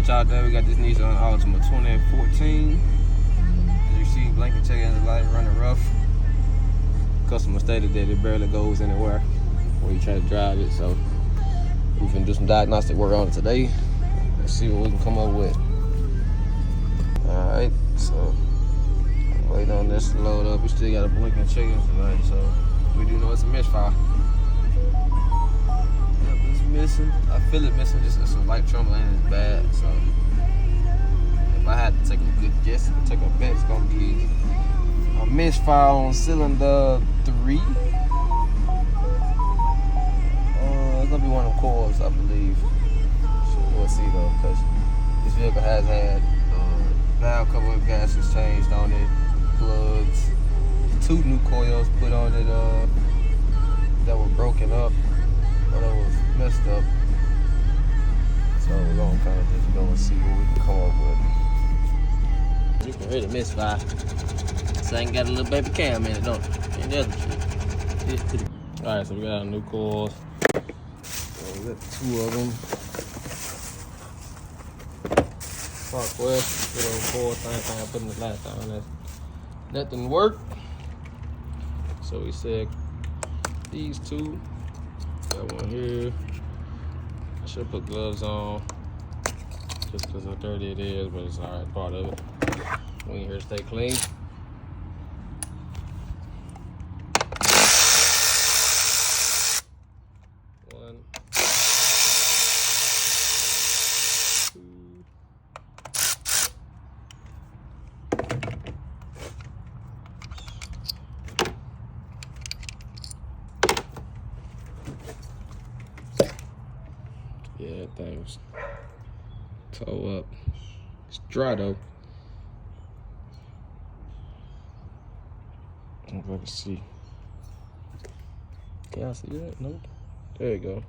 much out there. We got this Nissan Altima 2014. As you see, blinking check engine light running rough. Customer stated that it barely goes anywhere when you try to drive it, so we can do some diagnostic work on it today. Let's see what we can come up with. Alright, so waiting on this to load up. We still got a blinking check engine light, so we do know it's a misfire. Yep, it's missing. I feel it missing, just some light trembling and it's bad, so if I had to take a good guess and take a bet, it's gonna be a misfire on cylinder 3. It's gonna be one of them coils, I believe. So we'll see though, because this vehicle has had valve cover gaskets changed on it, plugs, 2 new coils put on it that were broken up or that was messed up. So we're gonna kind of just go and see what we can come up with. You can hear the misfire. This ain't got a little baby cam in it, don't it? And the other shit. Alright, so we got our new coils. So we got 2 of them. Park West, good old coil, same thing I put in the last time. That didn't work. So we said these 2. Got one here. I should put gloves on just because how dirty it is, but it's alright, part of it. We ain't here to stay clean. One, 2. Yeah, that thing was toe up. It's dry though. I don't know if I can see. Can I see that? Nope. There you go.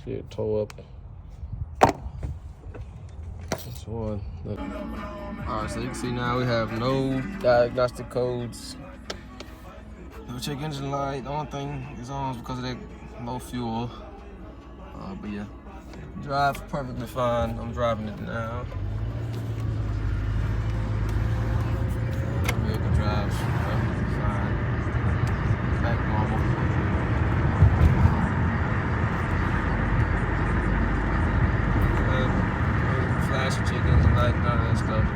See it toe up. Just one. Alright, so you can see now we have no diagnostic codes. No check engine light. The only thing is on is because of that low fuel. But yeah, drives perfectly fine. I'm driving it now. The vehicle drives perfectly fine. Back normal. Flash check engine light, none of that stuff.